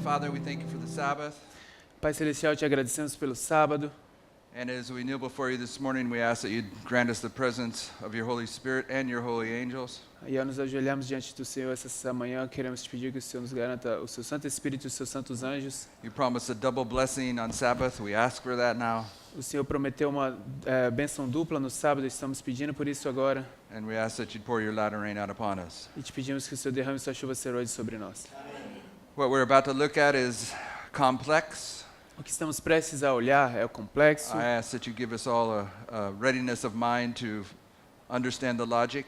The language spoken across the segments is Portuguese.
Father, we thank you for the Sabbath. Pai Celestial, te agradecemos pelo sábado. And as we kneel before you this morning, we ask that you'd grant us the presence of your Holy Spirit and your holy angels. E ao nos ajoelharmos diante do Senhor essa manhã, queremos te pedir que o Senhor nos garanta o seu Santo Espírito e os seus santos anjos. You promised a double blessing on Sabbath. We ask for that now. O Senhor prometeu uma bênção dupla no sábado, estamos pedindo por isso agora. And we ask that you'd pour your latter rain out upon us. E te pedimos que o Senhor derrame sua chuva serode sobre nós. What we're about to look at is complex. O que estamos prestes a olhar é o complexo. I ask that you give us all a readiness of mind to understand the logic,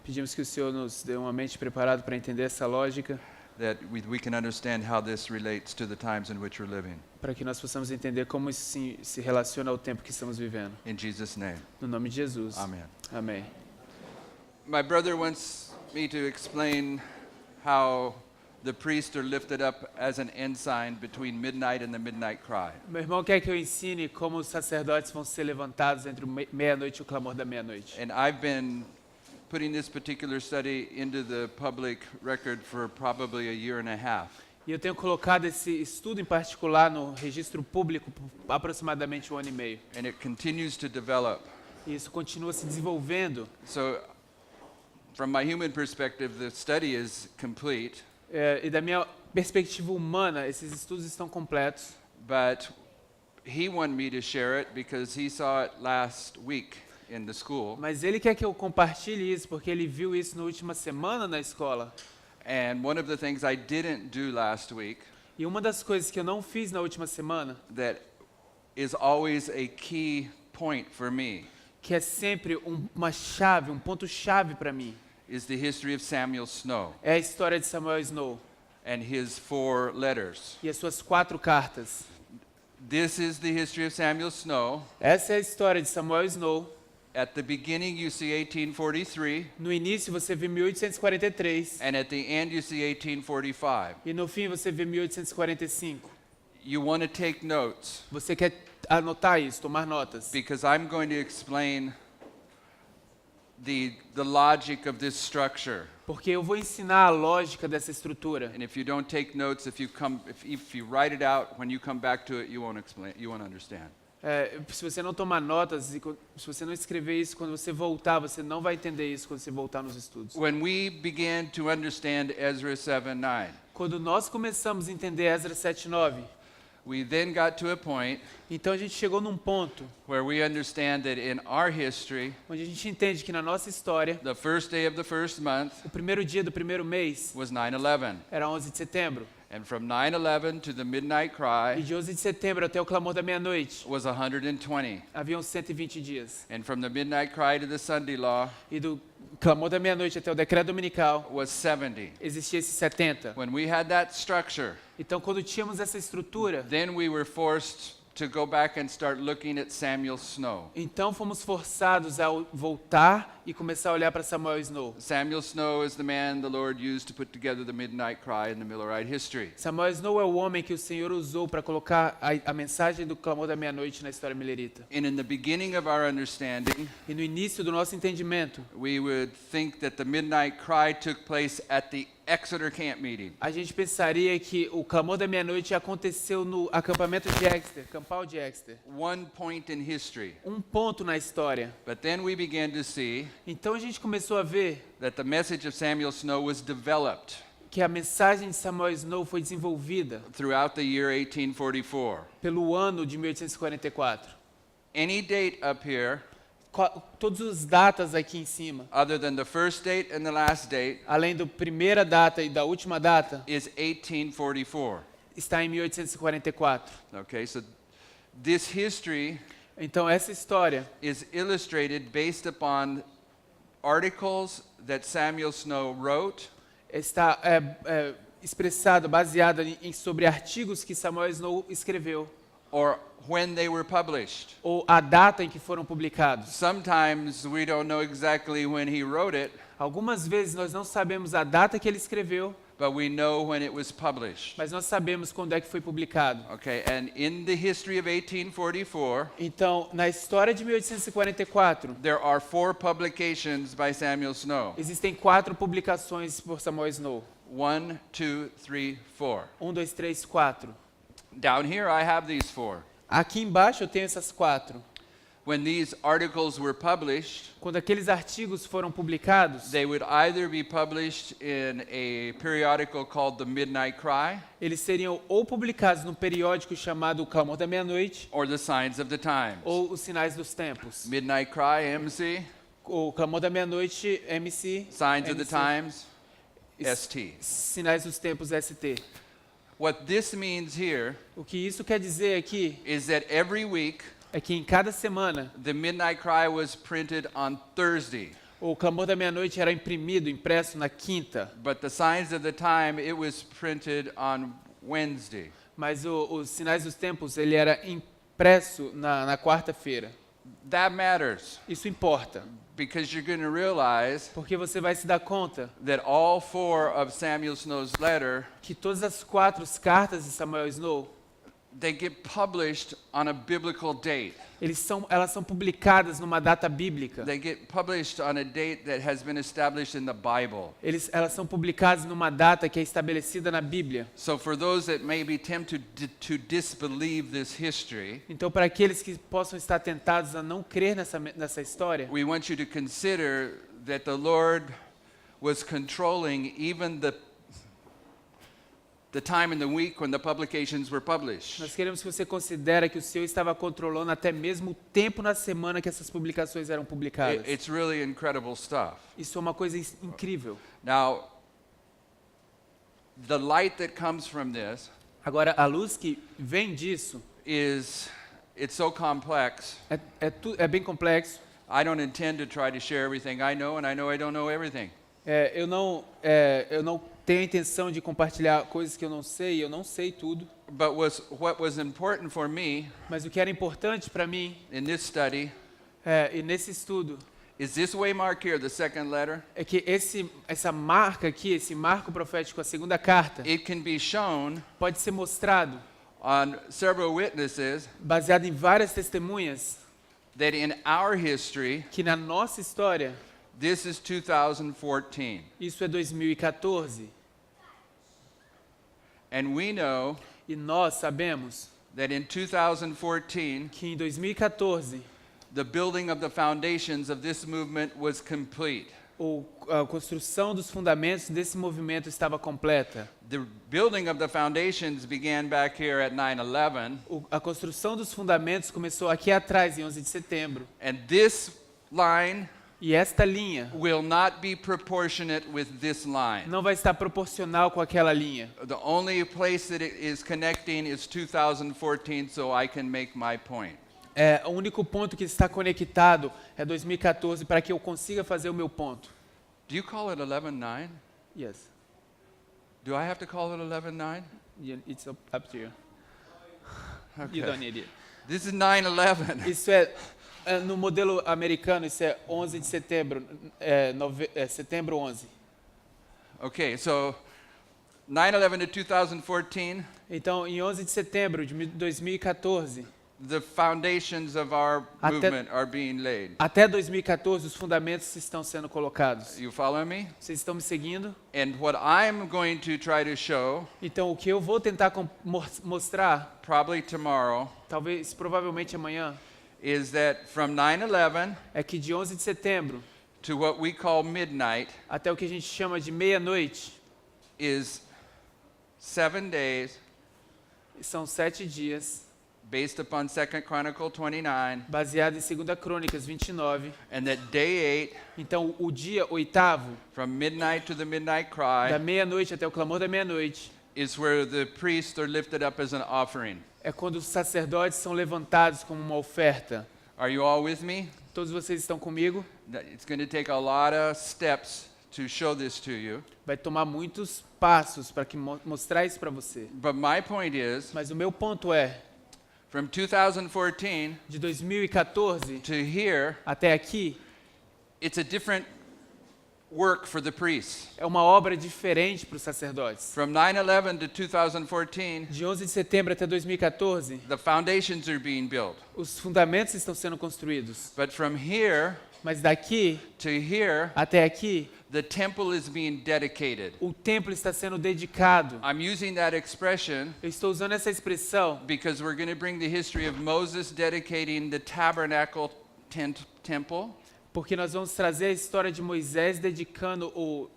Pedimos que o Senhor nos dê uma mente preparada para entender essa lógica, that we can understand how this relates to the times in which we're living. para que nós possamos entender como isso se relaciona ao tempo que estamos vivendo. In Jesus' name, No nome de Jesus. amen. Amém. My brother wants me to explain how the priests are lifted up as an ensign between midnight and the midnight cry. Meu irmão quer que eu ensine como os sacerdotes vão ser levantados entre meia-noite e o clamor da meia-noite. And I've been putting this particular study into the public record for probably a year and a half. E eu tenho colocado esse estudo em particular no registro público por aproximadamente 1 ano e meio. And it continues to develop. E isso continua se desenvolvendo. So from my human perspective, the study is complete, E da minha perspectiva humana, esses estudos estão completos. but he wanted me to share it because he saw it last week in the school. Mas ele quer que eu compartilhe isso, porque ele viu isso na última semana na escola. And one of the things I didn't do last week E uma das coisas que eu não fiz na última semana, that is always a key point for me, que é sempre uma chave, um ponto-chave para mim, is the history of Samuel Snow é a história de Samuel Snow and his 4 letters. e as suas 4 cartas. This is the history of Samuel Snow. Essa é a história de Samuel Snow. At the beginning you see 1843, No início você vê 1843 and at the end you see 1845. e no fim você vê 1845. You want to take notes Você quer anotar isso, tomar notas, because I'm going to explain the logic of this structure. porque eu vou ensinar a lógica dessa estrutura. And if you don't take notes, if you write it out, when you come back to it, you won't understand. Se você não tomar notas, e se você não escrever isso, quando você voltar, você não vai entender isso quando você voltar nos estudos. When we began to understand Ezra 7:9, Quando nós começamos a entender Esdras 7:9, we then got to a point então a gente chegou num ponto where we understand that in our history, onde a gente entende que na nossa história, the first day of the first month o primeiro dia do primeiro mês was 9/11. era 11 de setembro. And from 9/11 to the midnight E cry de 11 de setembro até o clamor da meia-noite, was 120. haviam 120 dias. And from the midnight cry to the Sunday law E do clamor da meia-noite até o decreto dominical, was 70. existia esses 70. When we had that structure, Então, quando tínhamos essa estrutura, then we were forced to go back and start looking at Samuel Snow. então fomos forçados a voltar e começar a olhar para Samuel Snow. Samuel Snow is the man the Lord used to put together the midnight cry in the Millerite history. Samuel Snow é o homem que o Senhor usou para colocar a mensagem do clamor da meia-noite na história milerita. And in the beginning of our understanding, E no início do nosso entendimento, we would think that the midnight cry took place at the Exeter camp meeting. a gente pensaria que o clamor da meia-noite aconteceu no acampamento de Exeter, Campal de Exeter. One point in history. Um ponto na história. But then we began to see Então a gente começou a ver that the message of Samuel Snow was developed que a mensagem de Samuel Snow foi desenvolvida throughout the year 1844. pelo ano de 1844. Any date up here Todas as datas aqui em cima, other than the first date and the last date além da primeira data e da última data, is 1844. está em 1844. Okay, so this history Então essa história is illustrated based upon articles that Samuel Snow wrote está expressada, baseada sobre artigos que Samuel Snow escreveu, or when they were published. ou a data em que foram publicados. Sometimes we don't know exactly when he wrote it, Algumas vezes nós não sabemos a data que ele escreveu, but we know when it was published. mas nós sabemos quando é que foi publicado. Okay, and in the history of 1844, Então, na história de 1844, there are 4 publications by Samuel Snow. existem 4 publicações por Samuel Snow. 1, 2, 3, 4. 1, 2, 3, 4. Down here I have these 4. Aqui embaixo eu tenho essas 4. When these articles were published, Quando aqueles artigos foram publicados, they would either be published in a periodical called the Midnight Cry eles seriam ou publicados num periódico chamado O Clamor da Meia-Noite or the Signs of the Times. ou Os Sinais dos Tempos. Midnight Cry, MC, O Clamor da Meia-Noite, MC. Signs of the MC, Times, S- ST. Sinais dos Tempos, ST. What this means here O que isso quer dizer aqui is that every week é que em cada semana the Midnight Cry was printed on Thursday, o Clamor da Meia-Noite era imprimido, impresso na quinta, but the Signs of the Time, it was printed on Wednesday. mas os Sinais dos Tempos ele era impresso na quarta-feira. That matters Isso importa, because you're going to realize porque você vai se dar conta that all 4 of Samuel Snow's letter, que todas as 4 cartas de Samuel Snow, they get published on a biblical date. elas são publicadas numa data bíblica. They get published on a date that has been established in the Bible. Elas são publicadas numa data que é estabelecida na Bíblia. So for those that may be tempted to disbelieve this history, Então, para aqueles que possam estar tentados a não crer nessa história, we want you to consider that the Lord was controlling even the time in the week when the publications were published. nós queremos que você considere que o Senhor estava controlando até mesmo o tempo na semana que essas publicações eram publicadas. It's really incredible stuff. Isso é uma coisa incrível. Now, the light that comes from this Agora, a luz que vem disso it's so complex. é bem complexo. I don't intend to try to share everything I know, and I know I don't know everything. Eu não tenho a intenção de compartilhar coisas que eu não sei tudo. But what was important for me Mas o que era importante para mim, in this study e nesse estudo, is this waymark here, the second letter. é que essa marca aqui, esse marco profético, a segunda carta, It can be shown pode ser mostrado, on several witnesses baseado em várias testemunhas, that in our history, que na nossa história, this is 2014. isso é 2014. And we know E nós sabemos that in 2014, que em 2014, the building of the foundations of this movement was complete. a construção dos fundamentos desse movimento estava completa. The building of the foundations began back here at 9/11, A construção dos fundamentos começou aqui atrás, em 11 de setembro. and this line E esta linha will not be proportionate with this line. não vai estar proporcional com aquela linha. The only place that it is connecting is 2014, so I can make my point. O único ponto que está conectado é 2014 para que eu consiga fazer o meu ponto. Do you call it 11/9? Yes. Do I have to call it 11/9? It's up to you. You Okay. don't need it. This is 9/11. Isso no modelo americano, isso é 11 de setembro, setembro 11. Okay, so 9/11 to 2014, Então, em 11 de setembro de 2014, the foundations of our Até- movement are being laid. até 2014, os fundamentos estão sendo colocados. You follow me? Vocês estão me seguindo? And what I'm going to try to show, Então, o que eu vou tentar mostrar, probably tomorrow, provavelmente amanhã, is that from 9/11 é que de 11 de setembro to what we call midnight até o que a gente chama de meia-noite, is 7 days são 7 dias, based upon 2 Chronicle 29, baseado em 2 Crônicas 29. and that day 8, Então, o dia oitavo, from midnight to the midnight da cry, meia-noite até o clamor da meia-noite, is where the priests are lifted up as an offering. é quando os sacerdotes são levantados como uma oferta. Are you all with me? Todos vocês estão comigo? It's going to take a lot of steps to show this to you. Vai tomar muitos passos para mostrar isso para você. But my point is, Mas o meu ponto é, from 2014 de 2014 to here, até aqui, it's a different work for the priests. É uma obra diferente para os sacerdotes. From 9/11 to 2014, De 11 de setembro até 2014, the foundations are being built. os fundamentos estão sendo construídos. But from here Mas daqui to here, até aqui, the temple is being dedicated. o templo está sendo dedicado. I'm using that expression Eu estou usando essa expressão because we're going to bring the history of Moses dedicating the tabernacle temple, porque nós vamos trazer a história de Moisés dedicando o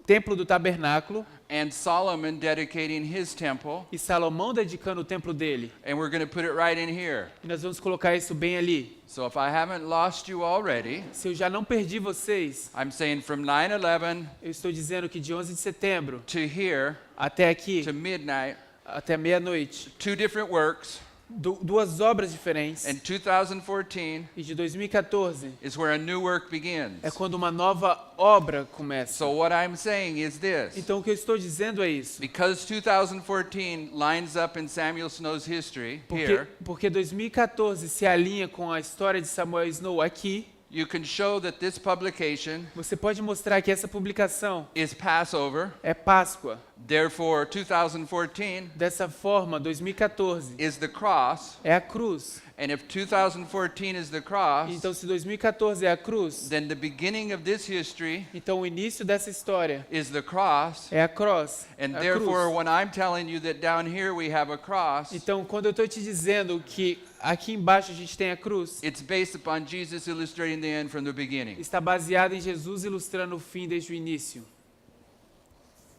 templo do tabernáculo and Solomon dedicating his temple, e Salomão dedicando o templo dele. and we're going to put it right in here. E nós vamos colocar isso bem ali. So if I haven't lost you already, Se eu já não perdi vocês, I'm saying from 9/11 eu estou dizendo que de 11 de setembro to here até aqui, to midnight, até meia-noite, two different works, duas obras diferentes. and 2014 E de 2014 is where a new work begins. é quando uma nova obra começa. So what I'm saying is this. Então o que eu estou dizendo é isso. Because 2014 lines up in Samuel Snow's history here, Porque 2014 se alinha com a história de Samuel Snow aqui, you can show that this publication você pode mostrar que essa publicação is Passover. é Páscoa. Therefore, 2014 Dessa forma, 2014 is the cross. é a cruz. And if 2014 is the cross, Então se 2014 é a cruz, then the beginning of this history então o início dessa história is the cross. é a cruz. And a therefore, cruz. when I'm telling you that down here we have a cross, Então quando eu estou te dizendo que aqui embaixo a gente tem a cruz, it's based upon Jesus illustrating the end from the beginning. está baseado em Jesus ilustrando o fim desde o início.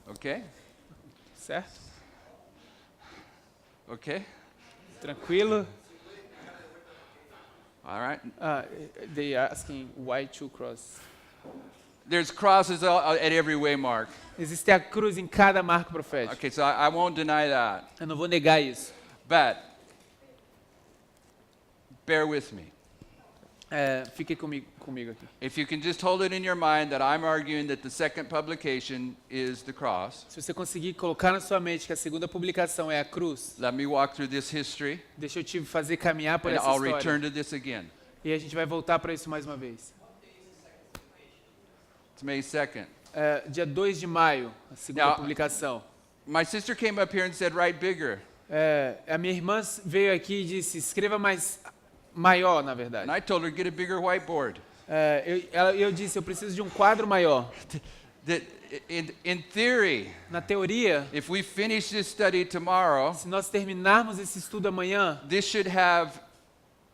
Okay? Certo? Okay? Tranquilo? All right. They asking why two crosses. There's crosses at every waymark. Existe a cruz em cada marco profético. Okay, so I won't deny that. Eu não vou negar isso. But bear with me. Fique comigo aqui. If you can just hold it in your mind that I'm arguing that the second publication is the cross, Se você conseguir colocar na sua mente que a segunda publicação é a cruz, let me walk through this history, deixa eu te fazer caminhar por and essa I'll história. return to this again. E a gente vai voltar para isso mais uma vez. It's May 2nd. Dia 2 de maio, a segunda Now- publicação. My sister came up here and said, write bigger. A minha irmã veio aqui e disse, escreva maior, na verdade. And I told her, get a bigger whiteboard. Eu disse, eu preciso de um quadro maior. That in theory, Na teoria, if we finish this study tomorrow, se nós terminarmos esse estudo amanhã, this should have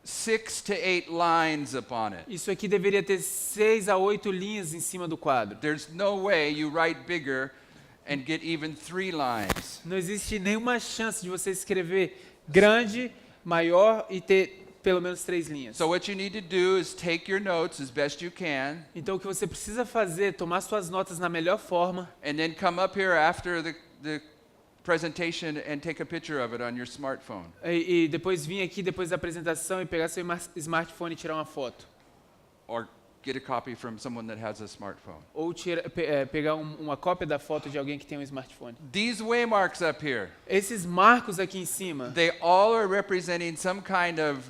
6 to 8 lines upon it. isso aqui deveria ter 6 a 8 linhas em cima do quadro. There's no way you write bigger and get even 3 lines. Não existe nenhuma chance de você escrever grande, maior e ter pelo menos 3 linhas. So what you need to do is take your notes as best you can, Então o que você precisa fazer é tomar suas notas na melhor forma and then come up here after the presentation and take a picture of it on your smartphone. e depois vir aqui depois da apresentação e pegar seu smartphone e tirar uma foto. Or get a copy from someone that has a smartphone. Ou pegar uma cópia da foto de alguém que tem um smartphone. These waymarks up here, Esses marcos aqui em cima, they all are representing some kind of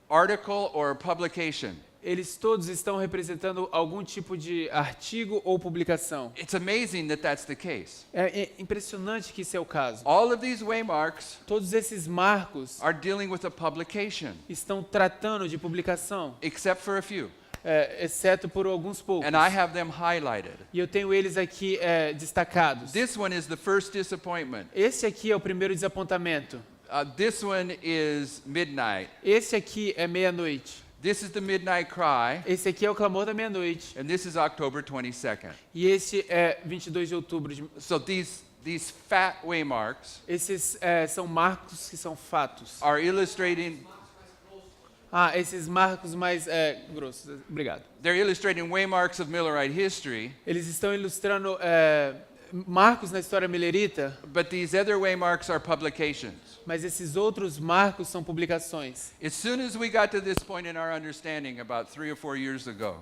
article or publication. eles todos estão representando algum tipo de artigo ou publicação. It's amazing that that's the case. É impressionante que isso é o caso. All of these waymarks Todos esses marcos are dealing with a publication, estão tratando de publicação, except for a few. exceto por alguns poucos. And I have them highlighted. E eu tenho eles aqui destacados. This one is the first disappointment. Esse aqui é o primeiro desapontamento. This one is midnight. Esse aqui é meia-noite. This is the midnight cry. Esse aqui é o clamor da meia-noite. And this is October 22nd. E esse é 22 de outubro. So these fat waymarks Esses são marcos que são fatos. are illustrating, Esses marcos mais grossos. Obrigado. they're illustrating waymarks of Millerite history Eles estão ilustrando marcos na história millerita, but these other waymarks are publications. mas esses outros marcos são publicações. As soon as we got to this point in our understanding about 3 or 4 years ago,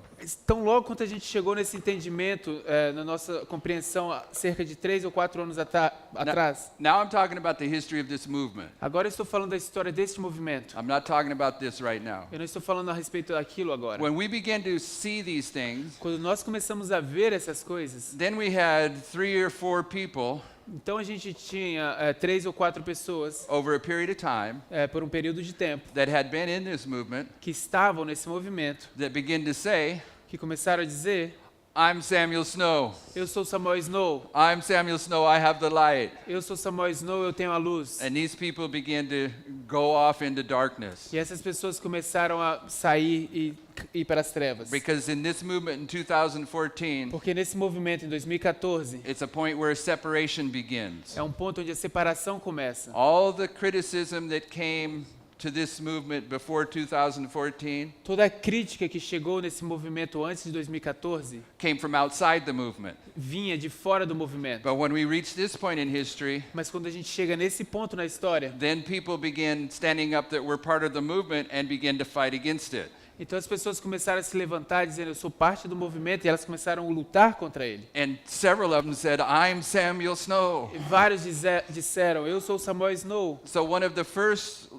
Tão logo quanto a gente chegou nesse entendimento, na nossa compreensão, há cerca de 3 ou 4 anos atrás. now I'm talking about the history of this movement. Agora eu estou falando da história deste movimento. I'm not talking about this right now. Eu não estou falando a respeito daquilo agora. When we began to see these things, Quando nós começamos a ver essas coisas, then we had 3 or 4 people então a gente tinha 3 ou 4 pessoas over a period of time por um período de tempo that had been in this movement que estavam nesse movimento, that began to say, que começaram a dizer: I'm Samuel Snow. eu sou Samuel Snow, I'm Samuel Snow. I have the light. eu sou Samuel Snow, eu tenho a luz. And these people began to go off into darkness. E essas pessoas começaram a sair e ir para as trevas. Because in this movement in 2014, Porque nesse movimento em 2014 it's a point where separation begins. é um ponto onde a separação começa. All the criticism that came to this movement before 2014 Toda a crítica que chegou nesse movimento antes de 2014 came from outside the movement. vinha de fora do movimento. But when we reach this point in history, Mas quando a gente chega nesse ponto na história, then people began standing up that were part of the movement and began to fight against it. então as pessoas começaram a se levantar dizendo: eu sou parte do movimento, e elas começaram a lutar contra ele. And several of them said, I'm Samuel Snow. E vários disseram: eu sou Samuel Snow. So one of the first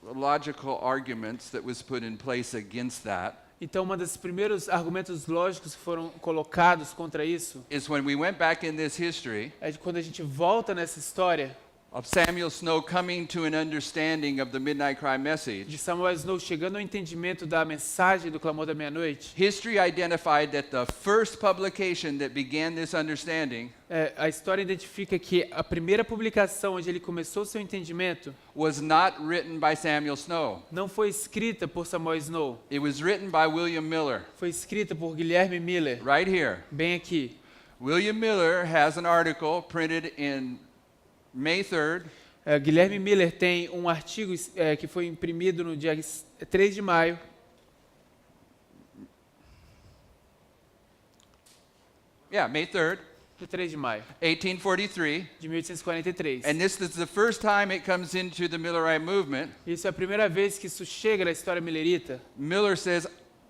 logical arguments that was put in place against that Então, um dos primeiros argumentos lógicos que foram colocados contra isso is when we went back in this history é de quando a gente volta nessa história of Samuel Snow coming to an understanding of the Midnight Cry message. de Samuel Snow chegando ao entendimento da mensagem do clamor da meia-noite. History identified that the first publication that began this understanding A história identifica que a primeira publicação onde ele começou seu entendimento was not written by Samuel Snow. não foi escrita por Samuel Snow, It was written by William Miller, foi escrita por Guilherme Miller, right here. bem aqui. William Miller has an article printed in May 3rd, Guilherme Miller tem um artigo que foi imprimido no dia 3 de maio, May 3rd, dia 3 de maio 1843. de 1843. And this is the first time it comes into the Millerite movement. Isso é a primeira vez que isso chega na história millerita. Miller says,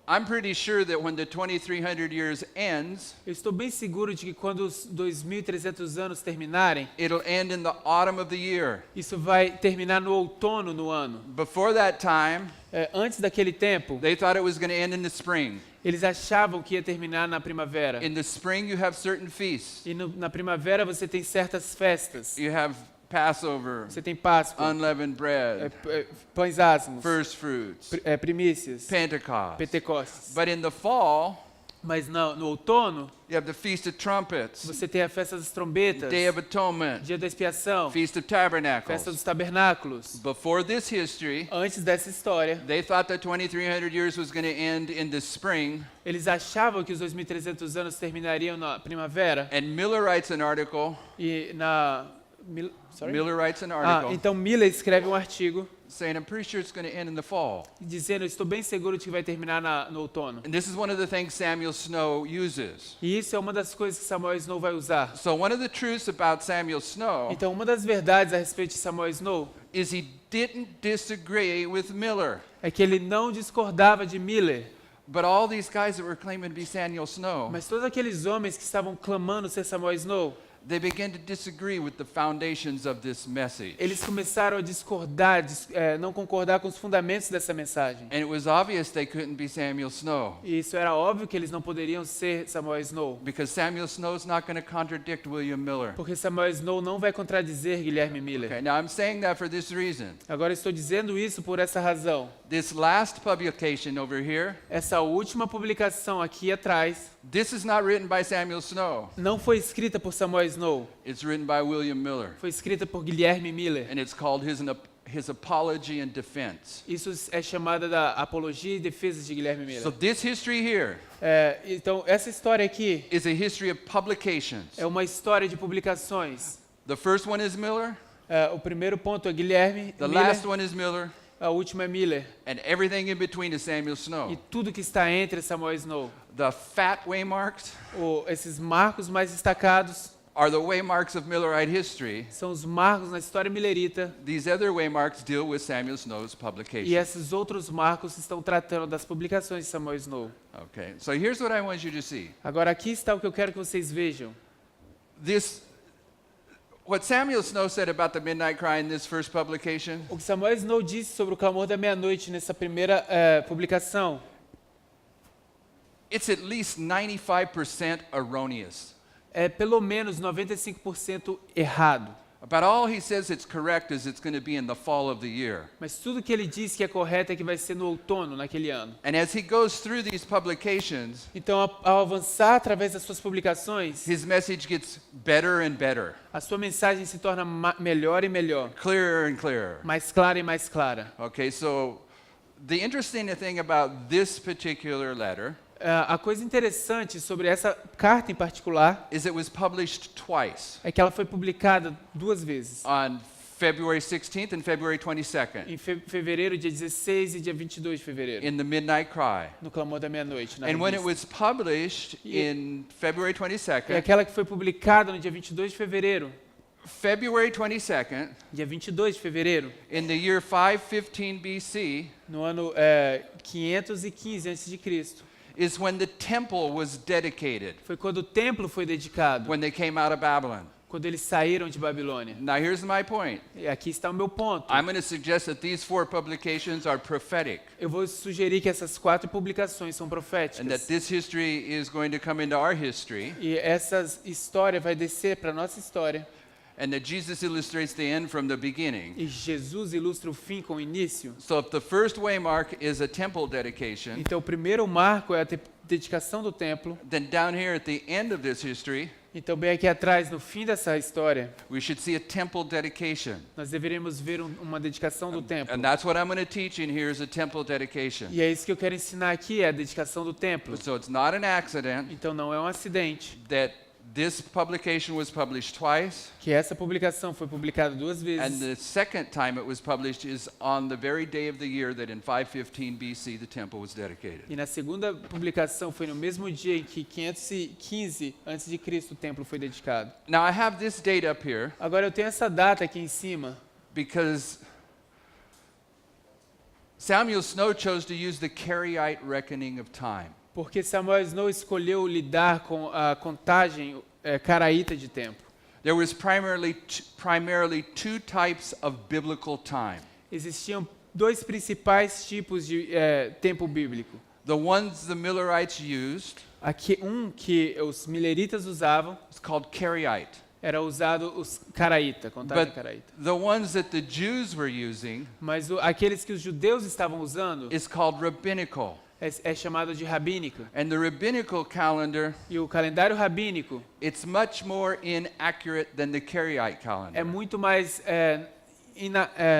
I'm pretty sure that when the 2300 years ends, Eu estou bem seguro de que quando os 2.300 anos terminarem, it'll end in the autumn of the year. isso vai terminar no outono no ano. Before that time, Antes daquele tempo, they thought it was going to end in the spring. eles achavam que ia terminar na primavera. In the spring, you have certain feasts. E na primavera você tem certas festas. You have Passover, Você tem Páscoa, unleavened bread, pães ázimos, first fruits, primícias, Pentecost. Pentecostes. But in the fall, Mas no outono, you have the Feast of Trumpets, você tem a festa das trombetas, Day of Atonement, dia da expiação, Feast of festa Tabernacles. dos tabernáculos. Before this history, Antes dessa história, they thought that 2300 years was going to end in the spring. eles achavam que os 2.300 anos terminariam na primavera. And Miller writes an article. E Miller writes an article então Miller escreve um artigo saying, I'm pretty sure it's going to end in the fall. dizendo: eu estou bem seguro de que vai terminar no outono. And this is one of the things Samuel Snow uses. E isso é uma das coisas que Samuel Snow vai usar. So one of the truths about Samuel Snow Então, uma das verdades a respeito de Samuel Snow is he didn't disagree with Miller. é que ele não discordava de Miller. But all these guys that were claiming to be Samuel Snow, Mas todos aqueles homens que estavam clamando ser Samuel Snow, they began to disagree with the foundations of this message. eles começaram a discordar, não concordar com os fundamentos dessa mensagem. And it was obvious they couldn't be Samuel Snow, E isso era óbvio que eles não poderiam ser Samuel Snow, because Samuel Snow is not going to contradict William Miller. porque Samuel Snow não vai contradizer Guilherme Miller. Okay, now I'm saying that for this reason. Agora estou dizendo isso por essa razão. This last publication over here, Essa última publicação aqui atrás this is not written by Samuel Snow. não foi escrita por Samuel Snow, It's written by William Miller. foi escrita por Guilherme Miller. And it's called his Apology and Defense. Isso é chamada da apologia e defesa de Guilherme Miller. So this history here Então, essa história aqui is a history of publications. é uma história de publicações. The first one is Miller. O primeiro ponto é Guilherme The Miller, last one is Miller. a última é Miller. And everything in between is Samuel E Snow. tudo que está entre é Samuel Snow. The fat waymarks Esses marcos mais destacados are the waymarks of Millerite history. são os marcos na história milerita. These other waymarks deal with Samuel Snow's E publication. esses outros marcos estão tratando das publicações de Samuel Snow. Okay, so here's what I want you to see. Agora aqui está o que eu quero que vocês vejam. What Samuel Snow said about the midnight cry in this first publication, O que Samuel Snow disse sobre o clamor da meia-noite nessa primeira publicação, it's at least 95% erroneous. é pelo menos 95% errado. About all he says it's correct is it's going to be in the fall of the year. Mas tudo que ele diz que é correto é que vai ser no outono, naquele ano. And as he goes through these publications, Então, ao avançar através das suas publicações, his message gets better and better, a sua mensagem se torna melhor e melhor, clearer and clearer. mais clara e mais clara. Okay, so the interesting thing about this particular letter A coisa interessante sobre essa carta em particular is it was published twice, é que ela foi publicada 2 vezes. on February 16th and February 22nd, Em fevereiro, dia 16 e dia 22 de fevereiro, in the Midnight Cry. no Clamor da Meia-Noite. na And when it revista. was published in February E 22nd, aquela que foi publicada no dia 22 de fevereiro, February 22nd, dia 22 de fevereiro, in the year 515 BC, no ano 515 a.C., is when the temple was dedicated, foi quando o templo foi dedicado, when they came out of Babylon. quando eles saíram de Babilônia. Now here's my point. E aqui está o meu ponto. I'm going to suggest that these 4 publications are prophetic, Eu vou sugerir que essas 4 publicações são and that proféticas. this history is going to come into our history, E essa história vai descer para a nossa história. and that Jesus illustrates the end from the beginning. E Jesus ilustra o fim com o início. So if the first waymark is a temple dedication, Então o primeiro marco é a dedicação do templo. then down here at the end of this history, Então bem aqui atrás, no fim dessa história, we should see a temple dedication. nós deveríamos ver uma dedicação do templo. And that's what I'm going to teach in here is a temple dedication. E é isso que eu quero ensinar aqui, é a dedicação do templo. So it's not an accident Então não é um acidente that this publication was published twice, que essa publicação foi publicada 2 and vezes. the second time it was published is on the very day of the year that in 515 BC the temple was dedicated. E na segunda publicação foi no mesmo dia em que 515 a.C. o templo foi dedicado. Now I have this date up here Agora eu tenho essa data aqui em cima, because Samuel Snow chose to use the Cariite reckoning of time. porque Samuel Snow escolheu lidar com a contagem caraíta de tempo. There was primarily 2 types of biblical time. Existiam 2 principais tipos de tempo bíblico. The ones the Millerites used Aqui, que os mileritas usavam is called Cariite. era usado os caraíta, contagem But caraíta. the ones that the Jews were using Mas aqueles que os judeus estavam usando is called rabbinical. é chamado de rabínico. And the rabbinical calendar, E o calendário rabínico it's much more inaccurate than the Cariite é calendar. muito mais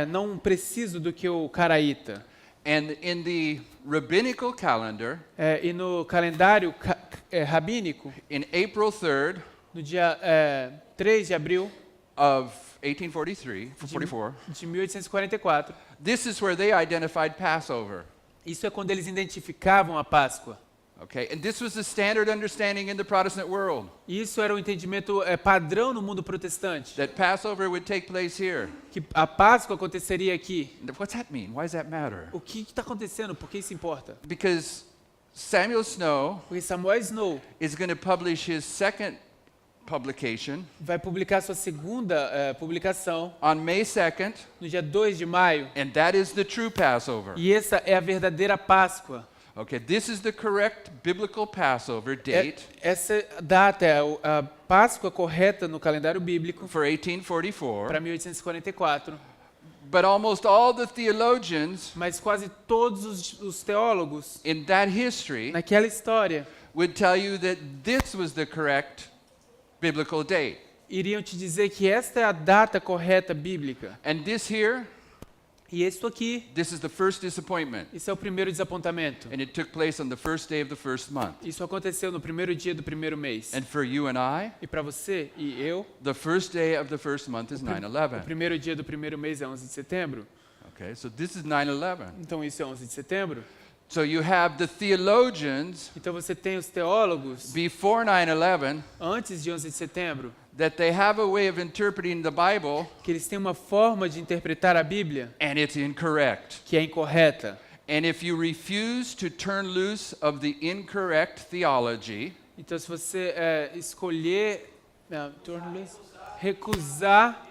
não preciso do que o caraíta. And in the rabbinical calendar, E no calendário rabínico, in April 3rd no dia 3 de abril of 1844, de 1844, this is where they identified Passover. isso é quando eles identificavam a Páscoa. Okay, and this was the standard understanding in the Protestant world, Isso era o entendimento padrão no mundo protestante, that Passover would take place here. que a Páscoa aconteceria aqui. What's that mean? Why does that matter? O que está acontecendo? Por que isso importa? Because Samuel Snow Porque Samuel Snow is going to publish his second publication vai publicar sua segunda publicação on May 2nd, no dia 2 de maio, and that is the true Passover. e essa é a verdadeira Páscoa. Okay, this is the correct biblical Passover date Essa data é a Páscoa correta no calendário bíblico for 1844, para 1844, but almost all the theologians mas quase todos os teólogos in that history naquela história would tell you that this was the correct biblical date. iriam te dizer que esta é a data correta bíblica. And this here, E isto aqui, this is the first disappointment, isso é o primeiro desapontamento. and it took place on the first day of the first month. Isso aconteceu no primeiro dia do primeiro mês. And for you and I, E para você e eu, the first day of the first month is o 9/11. primeiro dia do primeiro mês é 11 de setembro. Okay, so this is 9/11. Então isso é 11 de setembro. So you have the theologians Então você tem os teólogos before 9/11 antes de 11 de setembro, that they have a way of interpreting the Bible que eles têm uma forma de interpretar a Bíblia and it's incorrect. que é incorreta. And if you refuse to turn loose of the incorrect theology, Então se você escolher, recusar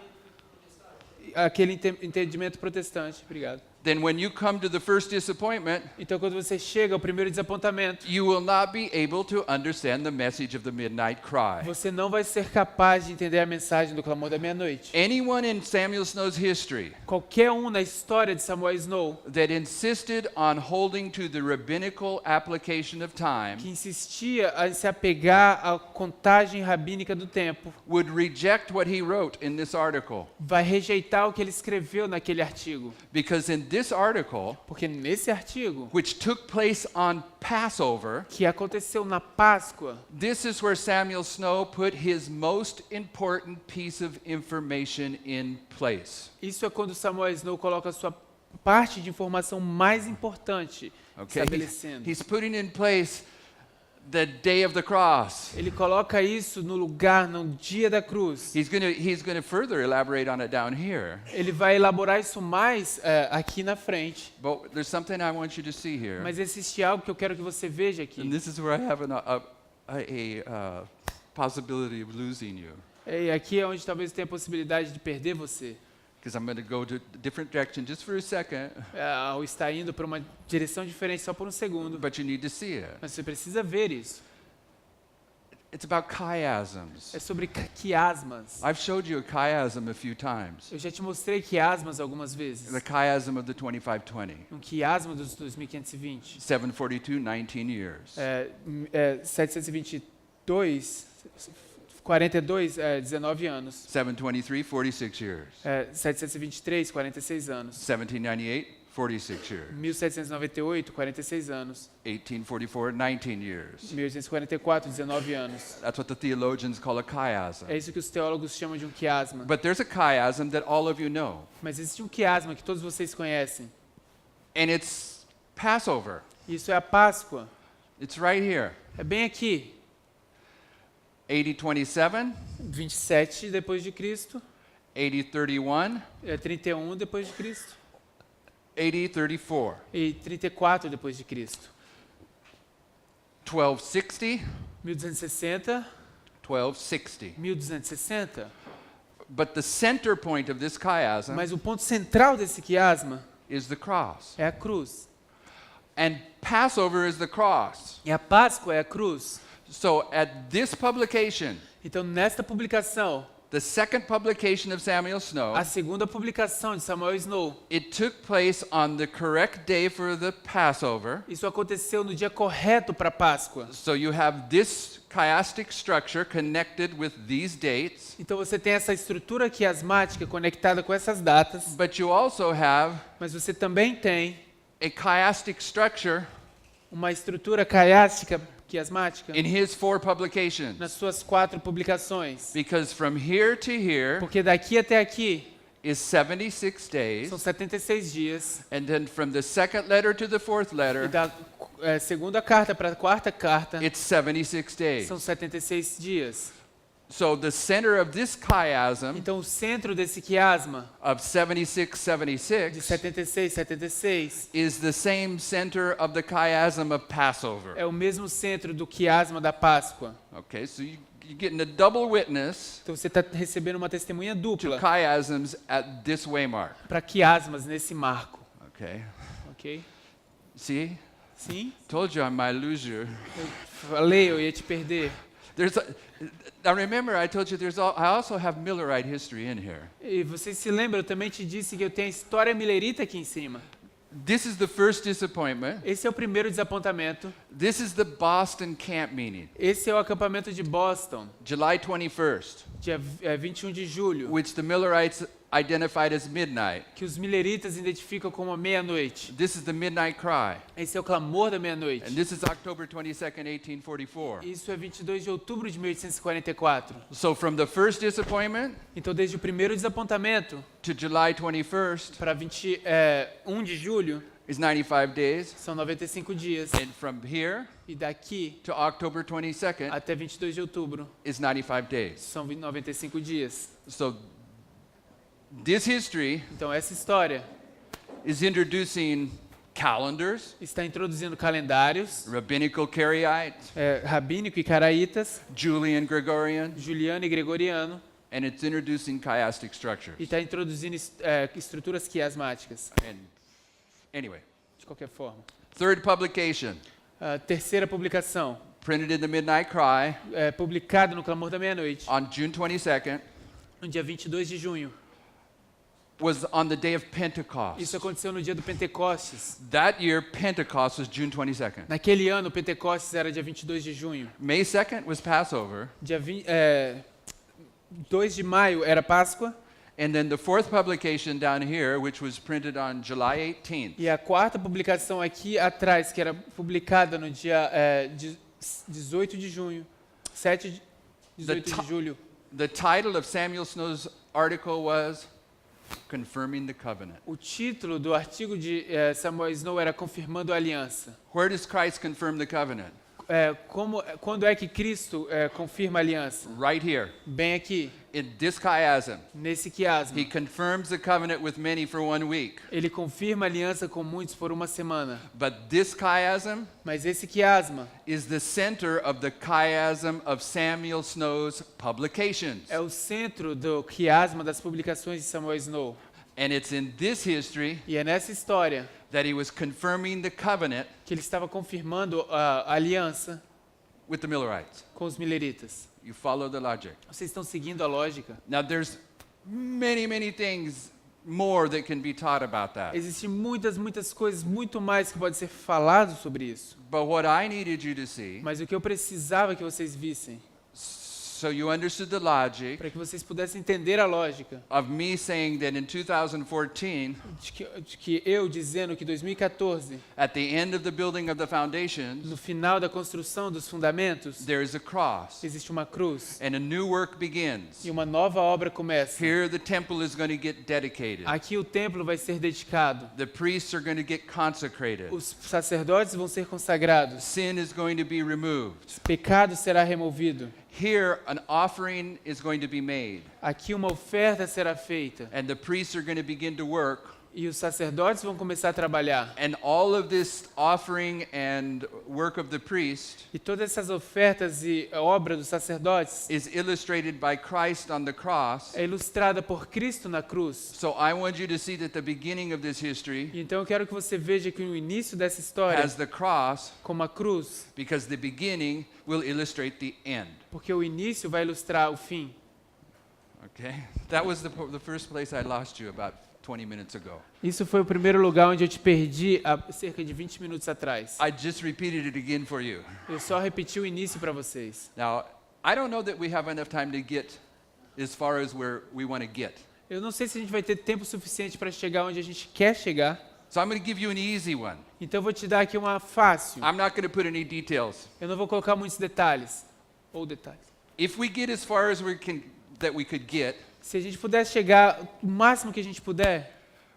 aquele entendimento protestante, obrigado. then when you come to the first disappointment, Então quando você chega ao primeiro desapontamento, you will not be able to understand the message of the midnight cry. você não vai ser capaz de entender a mensagem do clamor da meia-noite. Anyone in Samuel Snow's history Qualquer um na história de Samuel Snow that insisted on holding to the rabbinical application of time que insistia em se apegar à contagem rabínica do tempo would reject what he wrote in this article. vai rejeitar o que ele escreveu naquele artigo. Because in this article, Porque nesse artigo, which took place on Passover, que aconteceu na Páscoa, this is where Samuel Snow put his most important piece of information in place. isso é quando Samuel Snow coloca a sua parte de informação mais importante, Okay? estabelecendo. He's putting in place the day of the cross. Ele coloca isso no lugar, no dia da cruz. He's going to further elaborate on it down here. Ele vai elaborar isso mais aqui na frente. But there's something I want you to see here. Mas existe algo que eu quero que você veja aqui. And this is where I have a possibility of losing you. E aqui é onde talvez tenha a possibilidade de perder você. Because I'm going to go to a different direction just for a second, Ao estar indo para uma direção diferente só por um segundo. but you need to see it. Mas você precisa ver isso. It's about chiasms. É sobre quiasmas. I've showed you a chiasm a few times. Eu já te mostrei quiasmas algumas vezes. The chiasm of the 2520. Um quiasma dos 2520. 742, 19 years. 722, 42, 19 anos. 723, 46 years. 723, 46 anos. 1798, 46 years. 1798, 46 anos. 1844, 19 years. 1844, 19 anos. That's what the theologians call a chiasm. É isso que os teólogos chamam de um quiasma. But there's a chiasm that all of you know, Mas existe um quiasma que todos vocês conhecem. and it's Passover. Isso é a Páscoa. It's right here. É bem aqui. 8027, 27 depois de Cristo. 8031, 31 depois de Cristo. 8034. E 34 depois de Cristo. 1260, 1260, 1260. 1260. But the center point of this chiasm Mas o ponto central desse quiasma is the cross. é a cruz. And Passover is the cross. E a Páscoa é a cruz. So at this publication, Então, nesta publicação, the second publication of Samuel Snow, a segunda publicação de Samuel Snow, it took place on the correct day for the Passover. isso aconteceu no dia correto para a Páscoa. So you have this chiastic structure connected with these dates, Então você tem essa estrutura quiasmática conectada com essas datas, but you also have mas você também tem a chiastic structure uma estrutura quiástica, quiasmática, in his 4 publications. nas suas 4 publicações. Because from here to here Porque daqui até aqui is 76 days, são 76 dias, and then from the second letter to the fourth e letter, da segunda carta para a quarta carta it's 76 days. são 76 dias. So the center of this chiasm Então o centro desse quiasma of 76, de 76 76, 76 is the same center of the chiasm of Passover. é o mesmo centro do quiasma da Páscoa. Okay, so you're getting a double witness Então você está recebendo uma testemunha to dupla chiasms at this waymark. para quiasmas nesse marco. Okay, Ok? see? Sim? Told you I might lose you. Eu falei, eu ia te perder. Now remember, I told you I also have Millerite history in here. E você se lembra, eu também te disse que eu tenho a história millerita aqui em cima. This is the first disappointment. Esse é o primeiro desapontamento. This is the Boston camp meeting, Esse é o acampamento de Boston, July 21st, dia 21 de julho, which the Millerites identified as midnight. que os mileritas identificam como a meia-noite. This is the midnight cry. Esse é o clamor da And meia-noite. this is October 22nd, 1844. Isso é 22 de outubro de 1844. So from the first disappointment Então, desde o primeiro desapontamento to July 21st para 1 de julho, is 95 days. são 95 dias. And from here E daqui to October 22nd até 22 de outubro, is 95 days. são 95 dias. So this history Então, essa história is introducing calendars, está introduzindo calendários, rabbinical Karaite, rabínico e caraítas, Julian Gregorian, juliano e gregoriano, and it's introducing chiastic e structures. está introduzindo estruturas quiasmáticas, And anyway, de qualquer forma. third publication, Terceira publicação, printed in the Midnight Cry publicada no Clamor da Meia-Noite, on June 22nd, no dia 22 de junho. was on the day of Pentecost. Isso aconteceu no dia do Pentecostes. That year, Pentecost was June 22nd. Naquele ano, o Pentecostes era dia 22 de junho. May 2nd was Passover. Dia 2 de maio era Páscoa. And then the fourth publication down here, which was printed on July 18th, E a quarta publicação aqui atrás, que era publicada no dia 18 de junho, 18 de julho. the title of Samuel Snow's article was Confirming the Covenant. O título do artigo de Samuel Snow era Confirmando a Aliança. Where does Christ confirm the covenant? Quando é que Cristo confirma a aliança? Right here. Bem aqui, In this chiasm, nesse quiasma. he confirms the covenant with many for 1 week. Ele confirma a aliança com muitos por uma semana. But this chiasm Mas esse quiasma is the center of the chiasm of Samuel Snow's publications. é o centro do quiasma das publicações de Samuel Snow. And it's in this history E é nessa história that he was confirming the covenant que ele estava confirmando a aliança with the Millerites. com os mileritas. You follow the logic. Vocês estão seguindo a lógica? Now there's many things more that can be taught about that. Existem muitas coisas, muito mais que pode ser falado sobre isso. But what I needed you to see, Mas o que eu precisava que vocês vissem, so you understood the logic para que vocês pudessem entender a lógica, of me saying that in 2014, de que eu dizendo que 2014, at the end of the building of the foundations, no final da construção dos fundamentos, there is a cross existe uma cruz and a new work begins. e uma nova obra começa. Here the temple is going to get dedicated. Aqui o templo vai ser dedicado. The priests are going to get consecrated. Os sacerdotes vão ser consagrados. Sin is going to be removed. Pecado será removido. Here an offering is going to be made. Aqui uma oferta será feita. And the priests are going to begin to work. E os sacerdotes vão começar a trabalhar. And all of this offering and work of the priest E todas essas ofertas e obra dos sacerdotes is illustrated by Christ on the cross. é ilustrada por Cristo na cruz. So I want you to see that the beginning of this history E então eu quero que você veja que o início dessa história has the cross como a cruz, because the beginning will illustrate the end. porque o início vai ilustrar o fim. Okay? That was the first place I lost you about 20 minutes ago. Isso foi o primeiro lugar onde eu te perdi há cerca de 20 minutos atrás. I just repeated it again for you. Eu só repeti o início para vocês. Now, I don't know that we have enough time to get as far as where we want to get. Eu não sei se a gente vai ter tempo suficiente para chegar onde a gente quer chegar. So I'm going to give you an easy one. Então eu vou te dar aqui uma fácil. I'm not going to put any details. Eu não vou colocar muitos detalhes. Ou detalhes. If we get as far as we could get, Se a gente puder chegar o máximo que a gente puder,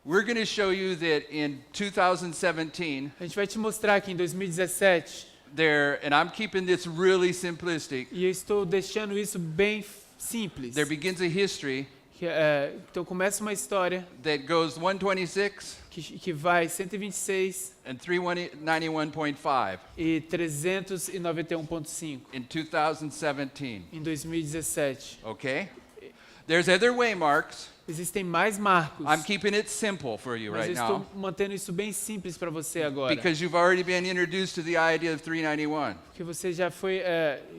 we're going to show you that in 2017, a gente vai te mostrar que em 2017, and I'm keeping this really simplistic, e eu estou deixando isso bem simples. there begins a history Então começa uma história that goes 126 que vai 126 and 391.5 e 391.5 in 2017. em 2017. Okay? There's other waymarks. Existem mais marcos. I'm keeping it simple for you Mas right eu estou now mantendo isso bem simples para você agora. because you've already been introduced to the idea of 391. Porque você já foi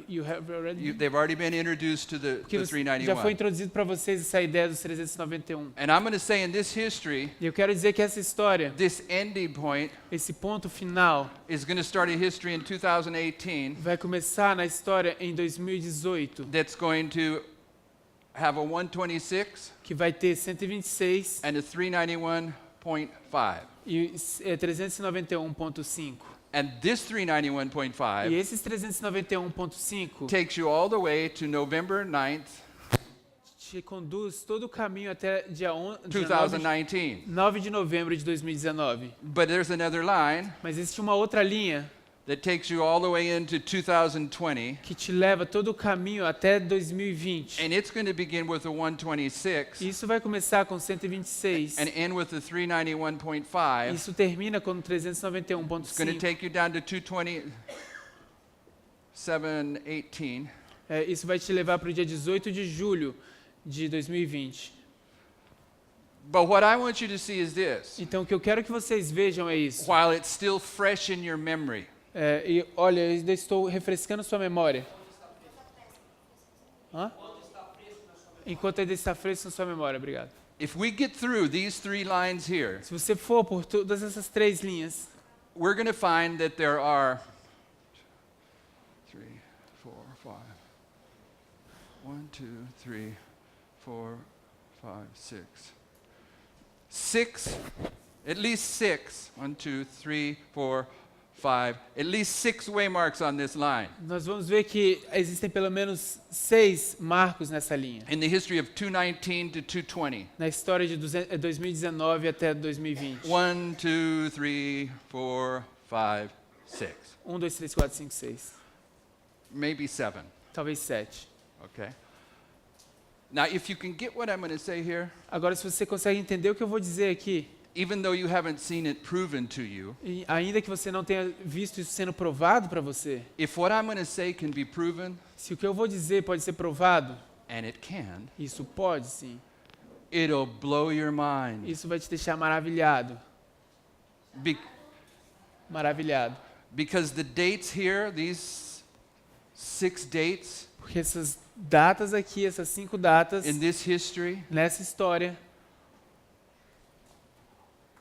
They've already been introduced to the já foi 391. introduzido para vocês essa ideia dos 391. And I'm going to say in this history, E eu quero dizer que essa história, this ending point esse ponto final, is going to start a history in 2018 vai começar na história em 2018, that's going to have a 126 que vai ter 126 and a 391.5. e 391.5. And this E 391.5 esses 391.5 takes you all the way to November 9th, te conduz todo o caminho até dia 2019. 9 de novembro de 2019. But there's another line Mas existe uma outra linha that takes you all the way into 2020, que te leva todo o caminho até 2020. and it's going to begin with a 126 Isso vai começar com 126. and end with the 391.5. Isso termina com It's going to 391.5. take you down to 227.18. Isso vai te levar para o dia 18 de julho de 2020. But what I want you to see is this. Então, o que eu quero que vocês vejam é isso. While it's still fresh in your memory, E olha, eu ainda estou refrescando sua memória. Hã? Enquanto ainda está fresco na sua memória, obrigado. if we get through these 3 lines here, Se você for por todas essas 3 linhas, we're going to find that there are 3, 4, 5. 1, 2, 3, 4, 5, 6. 6, at least 6. 1, 2, 3, 4, 5. At least 6 waymarks on this line. nós vamos ver que existem pelo menos 6 marcos nessa linha. In the history of 219 to 220. Na história de 2019 até 2020. 1, 2, 3, 4, 5, 6. 1, 2, 3, 4, 5, 6. Maybe 7. Talvez 7. Okay. Now, if you can get what I'm going to say here, Agora, se você consegue entender o que eu vou dizer aqui, even though you haven't seen it proven to you, e ainda que você não tenha visto isso sendo provado para você, if what I'm going to say can be proven, se o que eu vou dizer pode ser provado, and it can, isso pode sim. it'll blow your mind. Isso vai te deixar maravilhado. Be- Maravilhado. because the dates here, these 6 dates Porque essas datas aqui, essas 5 datas, in this history, nessa história,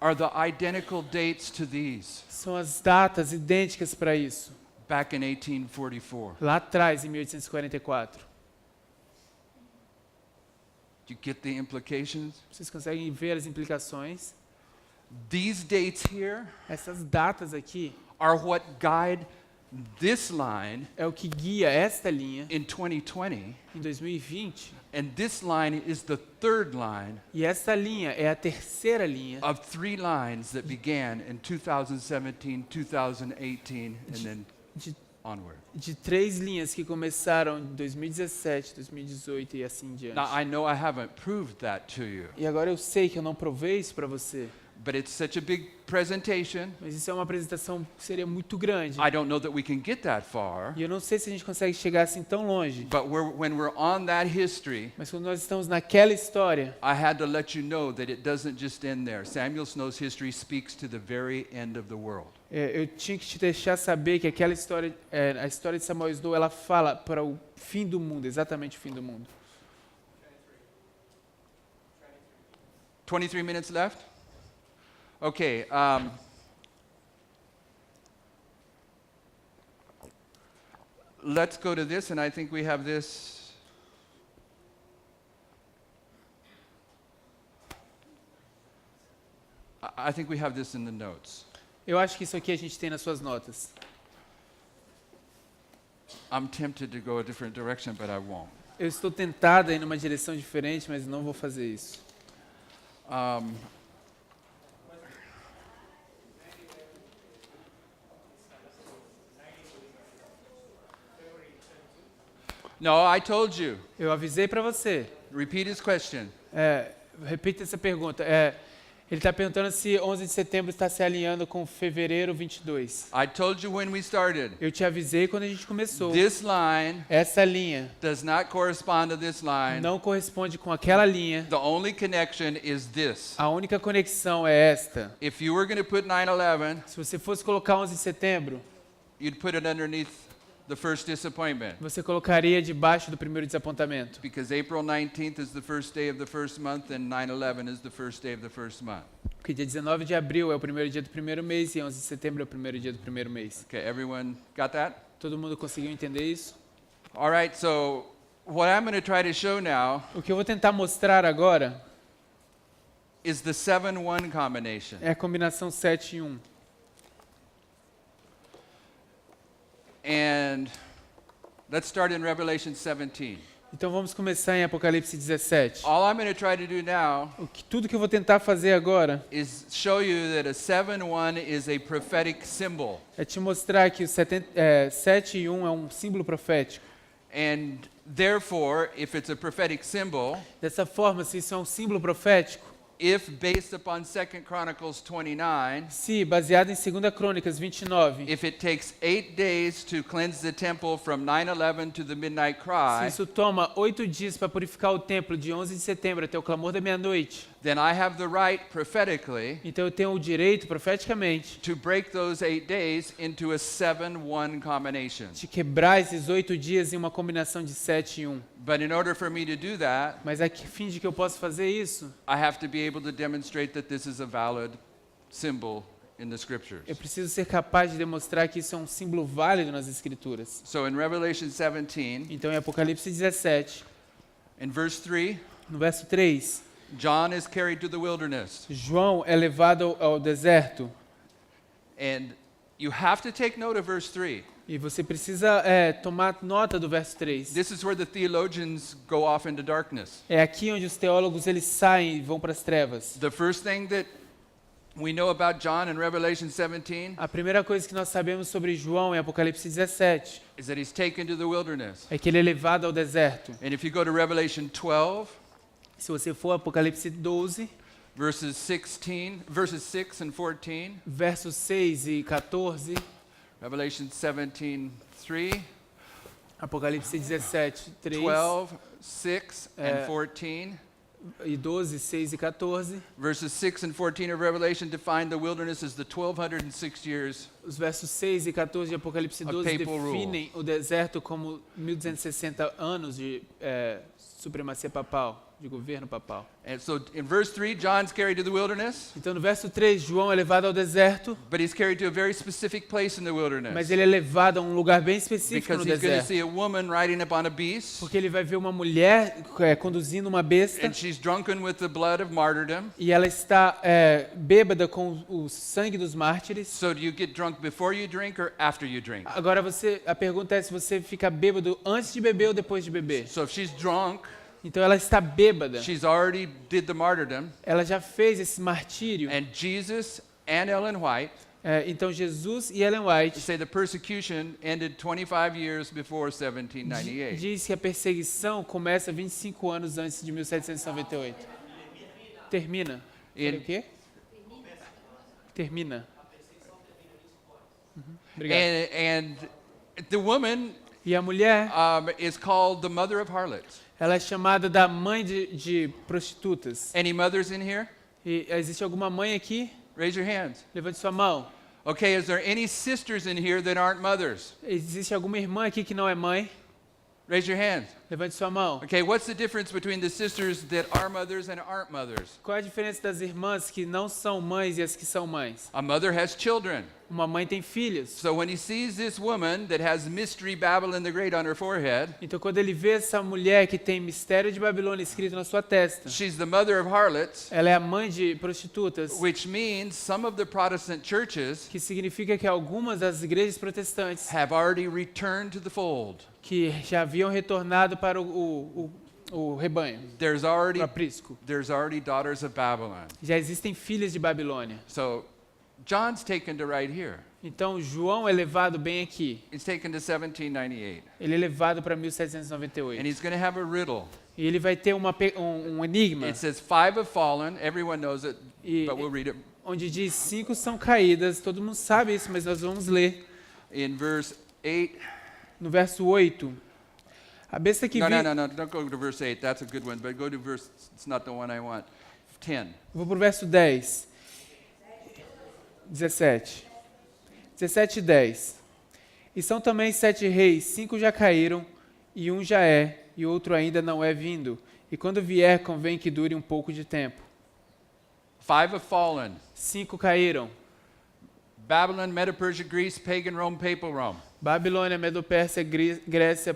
are the identical dates to these são as datas idênticas para isso. back in 1844. Lá atrás, em 1844. Do you get the implications? Vocês conseguem ver as implicações? These dates here Essas datas aqui are what guide this line é o que guia esta linha in 2020, em 2020. and this line is the 3rd line E esta linha é a terceira linha of 3 lines that began in 2017, 2018, and then de, onward. de 3 linhas que começaram em 2017, 2018 e assim em diante. Now, I know I haven't proved that to you, E agora eu sei que eu não provei isso para você, but it's such a big presentation. mas isso é uma apresentação que seria muito grande. I don't know that we can get that far, E eu não sei se a gente consegue chegar assim tão longe. but when we're on that history, Mas quando nós estamos naquela história, I had to let you know that it doesn't just end there. Samuel Snow's history speaks to the very end of the world. eu tinha que te deixar saber que aquela história, a história de Samuel Snow, ela fala para o fim do mundo, exatamente o fim do mundo. 23 minutes left? Okay. Let's go to this, and I think we have this. I think we have this in the notes. Eu acho que isso aqui a gente tem nas suas notas. I'm tempted to go a different direction, but I won't. Eu estou tentada a ir numa direção diferente, mas não vou fazer isso. Um, no, I told you. Eu avisei para você. Repeat his question. Repita essa pergunta. Ele está perguntando se 11 de setembro está se alinhando com fevereiro 22. I told you when we started. Eu te avisei quando a gente começou. This line Essa linha does not correspond to this line. não corresponde com aquela linha. The only connection is this. A única conexão é esta. If you were going to put 9/11, Se você fosse colocar 11 de setembro, you'd put it underneath the first disappointment. você colocaria debaixo do primeiro desapontamento. Because April 19th is the first day of the first month and 9/11 is the first day of the first month. Porque dia 19 de abril é o primeiro dia do primeiro mês e 11 de setembro é o primeiro dia do primeiro mês. Okay, everyone got that? Todo mundo conseguiu entender isso? All right, so what I'm going to try to show now O que eu vou tentar mostrar agora is the 7-1 combination. é a combinação 7 em 1. And let's start in Revelation 17. Então vamos começar em Apocalipse 17. All I'm going to try to do now Tudo que eu vou tentar fazer agora is show you that a 7-1 is a prophetic symbol. é te mostrar que o 7 e 1 é um símbolo profético. And therefore, if it's a prophetic symbol, Dessa forma, se isso é um símbolo profético, if based upon 2 Chronicles 29, se baseado em 2 Crônicas 29, if it takes 8 days to cleanse the temple from 9/11 to the midnight se cry, isso toma 8 dias para purificar o templo de 11 de setembro até o clamor da meia-noite, then I have the right prophetically então eu tenho o direito, profeticamente, to break those 8 days into a 7-1 combination. de quebrar esses 8 dias em uma combinação de 7 e 1. But in order for me to do that, Mas a fim de que eu possa fazer isso, I have to be able to demonstrate that this is a valid symbol in the scriptures. eu preciso ser capaz de demonstrar que isso é um símbolo válido nas Escrituras. So in Revelation 17, Então, em Apocalipse 17, in verse 3, no verso 3, John is carried to the wilderness. João é levado ao deserto. And you have to take note of verse 3. E você precisa tomar nota do verso 3. This is where the theologians go off into darkness. É aqui onde os teólogos eles saem e vão para as trevas. The first thing that we know about John in Revelation 17 A primeira coisa que nós sabemos sobre João em Apocalipse 17 is that he's taken to the wilderness. é que ele é levado ao deserto. And if you go to Revelation 12, Se você for Apocalipse 12, verses 6 and 14, versos 6 e 14, Revelation 17, 3, Apocalipse 17, 3 12, 6 and Uh, 14, e 12, 6 e 14. verses 6 and 14 of Revelation define the wilderness as the 1206 years. Os versos 6 e 14 de Apocalipse 12 papal rule. definem o deserto como 1260 anos de supremacia papal, de governo papal. And so in verse 3, John's carried to the wilderness, Então no verso 3, João é levado ao deserto, but he's carried to a very specific place in the mas wilderness ele é levado a um lugar bem específico because no he's going to deserto. see a woman riding upon a beast, Porque ele vai ver uma mulher conduzindo uma besta and she's drunken with the blood of martyrdom. e ela está bêbada com o sangue dos mártires. So do you get drunk before you drink or after you drink? Agora a pergunta é se você fica bêbado antes de beber ou depois de beber. So if she's drunk, Então ela está bêbada. she's already did the martyrdom, Ela já fez esse martírio. and Jesus and Ellen White Então Jesus e Ellen White say the persecution ended 25 years before 1798. diz que a perseguição começa 25 anos antes de 1798. Termina. In- O quê? Termina. Obrigado. And the woman E a mulher, is called the mother of harlots. ela é chamada da mãe de prostitutas. Any mothers in here? E existe alguma mãe aqui? Raise your hands. Levante sua mão. Okay, is there any sisters in here that aren't mothers? Existe alguma irmã aqui que não é mãe? Raise your hands. Levante sua mão. Okay, what's the difference between the sisters that are mothers and aren't mothers? Qual é a diferença das irmãs que não são mães e as que são mães? A mother has children. Uma mãe tem filhos. So when he sees this woman that has Mystery Babylon the Great on her forehead, Então quando ele vê essa mulher que tem mistério de Babilônia escrito na sua testa, she's the mother of harlots, ela é a mãe de prostitutas, which means some of the Protestant churches que significa que algumas das igrejas protestantes have already returned to the fold. que já haviam retornado para o rebanho, There's para o already aprisco. daughters of Babylon. Já existem filhas de Babilônia. So John's taken to right here. Então João é levado bem aqui. He's taken to 1798. Ele é levado para And 1798. he's going to have a riddle. E ele vai ter um enigma, It says 5 have fallen. Everyone knows it, E- but we'll read it. onde diz 5 são caídas. Todo mundo sabe isso, mas nós vamos ler. In verse 8. No verso 8. A besta que No, vi... no. Don't go to verse 8. That's a good one. But go to verse, it's not the one I want. 10. Vou para o verso 10. 17. 17 e 10. E são também 7 reis, 5 já caíram, e um já é, e outro ainda não é vindo. E quando vier, convém que dure um pouco de tempo. 5 have fallen. 5 caíram. Babylon, Medo-Persia, Greece, pagan Rome, papal Rome. Babilônia, Medo-Pérsia, Grécia,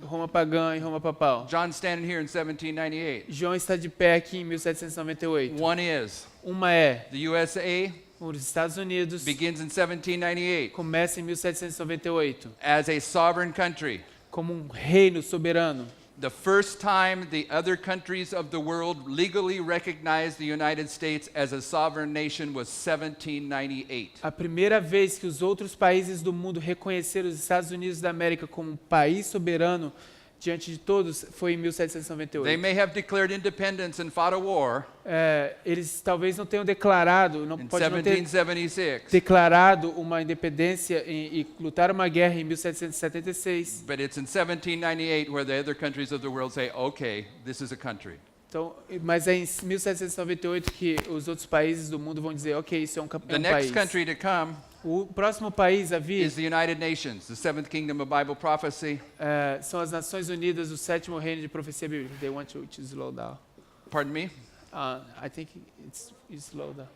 Roma pagã e Roma papal. John's standing here in 1798. João está de pé aqui em 1798. One is Uma é, the USA os Estados Unidos begins in 1798 começa em 1798 as a sovereign country. como um reino soberano. The first time the other countries of the world legally recognized the United States as a sovereign nation was 1798. A primeira vez que os outros países do mundo reconheceram os Estados Unidos da América como um país soberano diante de todos foi em They 1798. may have declared independence and fought a war Eles talvez não tenham declarado, não in pode não ter 1776, declarado uma independência e lutaram uma guerra em 1776. but it's in 1798 where the other countries of the world say, okay, this is a country. Então, mas é em 1798 que os outros países do mundo vão dizer, ok, isso é um The país. next country to come O próximo país a vir is the United Nations, the seventh kingdom of Bible prophecy. são as Nações Unidas, o sétimo reino de profecia bíblica. They want to slow down. Pardon me? I think it's slow down.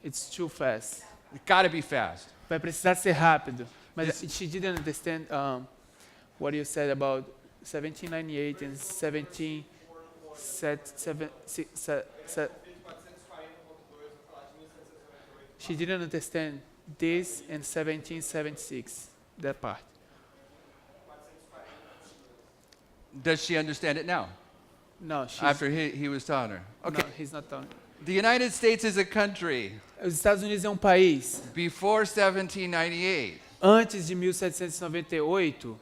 It's too fast. It's got to be fast. Vai precisar ser rápido. Mas she didn't understand what you said about 1798 and 1777. She didn't understand this in 1776, that part. Does she understand it now? No, she's, After he was telling her. Okay. no, he's not talking. The United States is a country Os Estados Unidos é um país. before 1798. Antes de 1798,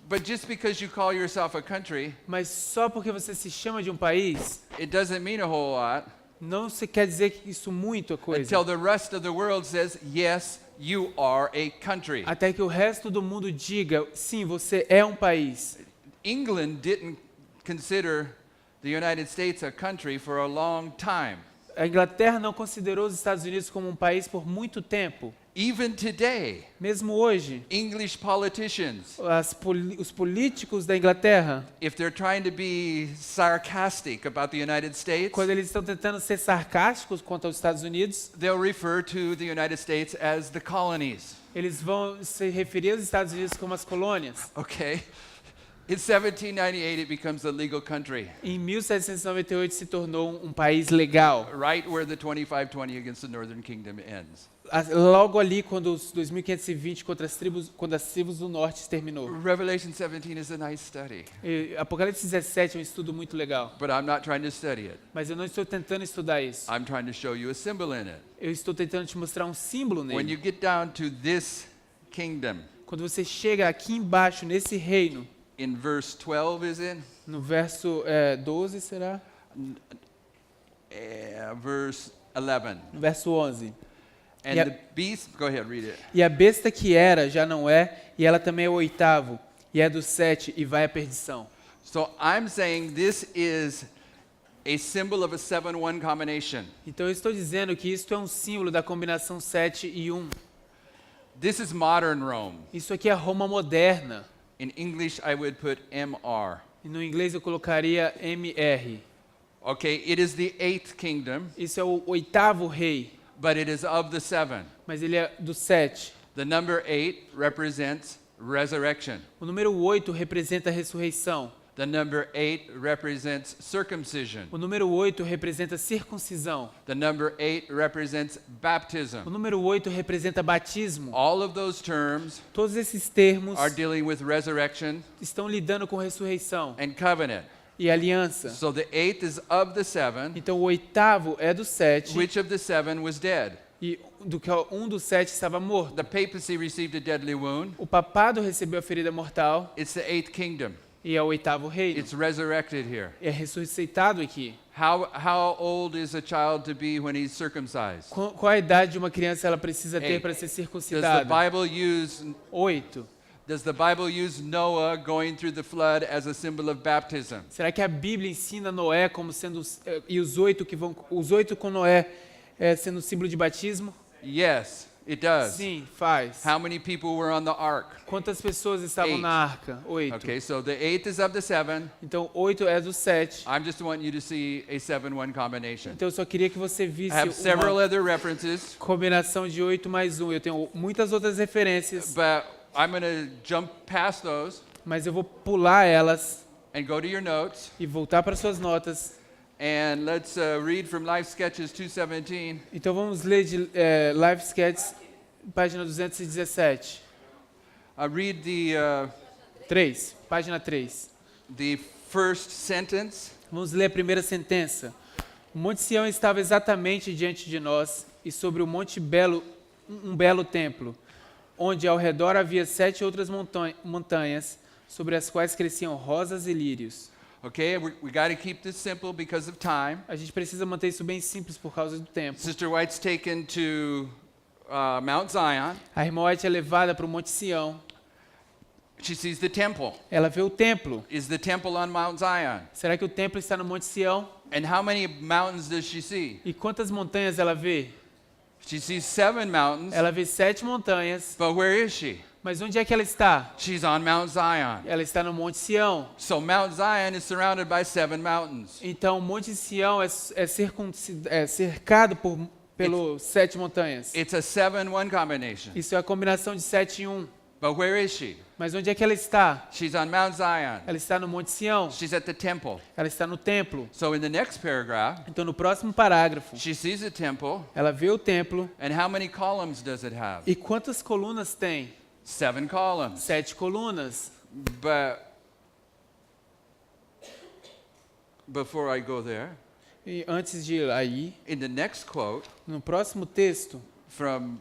But just because you call yourself a country, mas só porque você se chama de um país, it doesn't mean a whole lot não se quer dizer que isso muita coisa. until the rest of the world says, yes, you are a country. Até que o resto do mundo diga, sim, você é um país. England didn't consider the United States a country for a long time. A Inglaterra não considerou os Estados Unidos como um país por muito tempo. Even today, Mesmo hoje, English politicians, os políticos da Inglaterra, if they're trying to be sarcastic about the United States, quando eles estão tentando ser sarcásticos quanto aos Estados Unidos, they'll refer to the United States as the colonies. eles vão se referir aos Estados Unidos como as colônias. Okay? In 1798, it becomes a legal country, Em 1798 se tornou um país legal. right where the 2520 against the Northern Kingdom ends. Logo ali, quando os 2520 quando as tribos do norte terminou. Revelation 17 is a nice study, E Apocalipse 17 é um estudo muito legal, but I'm not trying to study it. mas eu não estou tentando estudar isso. I'm trying to show you a symbol in it. Eu estou tentando te mostrar um símbolo When nele. you get down to this kingdom, Quando você chega aqui embaixo, nesse reino, in verse 12 is in? no verso 12, será? Verse 11. No verso 11. And Yeah. the beast, go ahead, read it. E a besta que era, já não é, e ela também é o oitavo, e é do 7, e vai à perdição. So I'm saying this is a symbol of a 7-1 combination. Então eu estou dizendo que isto é um símbolo da combinação 7 e 1. This is modern Rome. Isso aqui é Roma moderna. In English, I would put MR. E no inglês eu colocaria MR. Okay, it is the 8th kingdom, Isso é o oitavo rei, but it is of the 7. mas ele é do 7. The number 8 represents resurrection. O número 8 representa a ressurreição. The number 8 represents circumcision. O número 8 representa circuncisão. The number 8 represents O baptism. número 8 representa batismo. All of those terms Todos esses termos are dealing with resurrection estão lidando com ressurreição and covenant. e aliança. So the 8th is of the 7. Então o oitavo é do 7 Which of the 7 was dead? e um dos 7 estava morto. The papacy received a deadly wound. O papado recebeu a ferida mortal It's the 8th kingdom. e é o oitavo reino. It's resurrected here. É ressuscitado aqui. How old is a child to be when he's circumcised? Qual a idade de uma criança ela precisa ter Eight. para ser Does the circuncidada? Bible use 8. Does the Bible use Noah going through the flood as a symbol of baptism? Será que a Bíblia ensina Noé como sendo e os 8 com Noé sendo símbolo de batismo? Yes. It does. Sim, faz. How many people were on the ark? Quantas pessoas estavam 8. na arca? 8. Okay, so the 8th is of the 7. Então, 8 é do 7. I just want you to see a 7-1 combination. Então, eu só queria que você I visse have several uma other references, combinação de 8 mais 1. Eu tenho muitas outras referências, but I'm going to jump past those mas eu vou pular elas and go to your notes. e voltar para suas notas. And let's read from Life Sketches 217. Então, vamos ler de Life Sketches, página 217. Read the 3, página 3. the first sentence. Vamos ler a primeira sentença. O Monte Sião estava exatamente diante de nós, e sobre o Monte Belo, um belo templo, onde ao redor havia 7 outras montanhas, sobre as quais cresciam rosas e lírios. Okay, we got to keep this simple because of time. A gente precisa manter isso bem simples por causa do tempo. Sister White's taken to Mount Zion. A irmã White é levada para o Monte Sião. She sees the temple. Ela vê o templo. Is the temple on Mount Zion? Será que o templo está no Monte Sião? And how many mountains does she see? E quantas montanhas ela vê? She sees 7 mountains. Ela vê 7 montanhas. But where is she? Mas onde é que ela está? She's on Mount Zion. Ela está no Monte Sião. So Mount Zion is surrounded by 7 mountains. Então, o Monte Sião é cercado pelos 7 montanhas. It's a 7-1 combination. Isso é a combinação de 7 e 1. But where is she? Mas onde é que ela está? She's on Mount Zion. Ela está no Monte Sião. She's at the temple. Ela está no templo. So in the next paragraph, Então, no próximo parágrafo, she sees the temple. ela vê o templo. And how many columns does it have? E quantas colunas tem? 7 columns. 7 colunas. But before I go there, E antes de ir aí, in the next quote no próximo texto from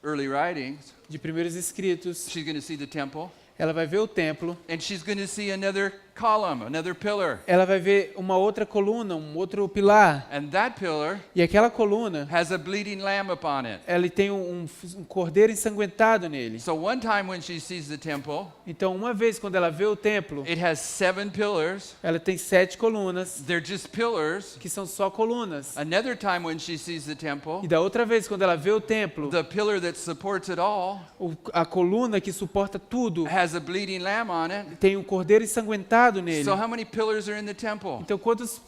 early writings, de Primeiros Escritos, she's going to see the temple. ela vai ver o templo. And she's going to see another column, another pillar. Ela vai ver uma outra coluna, um outro pilar. And that pillar E aquela coluna, has a bleeding lamb upon it. ela tem um cordeiro ensanguentado nele. So one time when she sees the temple, Então, uma vez quando ela vê o templo, it has 7 pillars. ela tem 7 colunas, They're just pillars. que são só colunas. Another time when she sees the E temple, da outra vez, quando ela vê o templo, the pillar that supports it all a coluna que suporta tudo has a bleeding lamb on it. tem um cordeiro ensanguentado nele. So how many pillars are in the temple? Então, quantas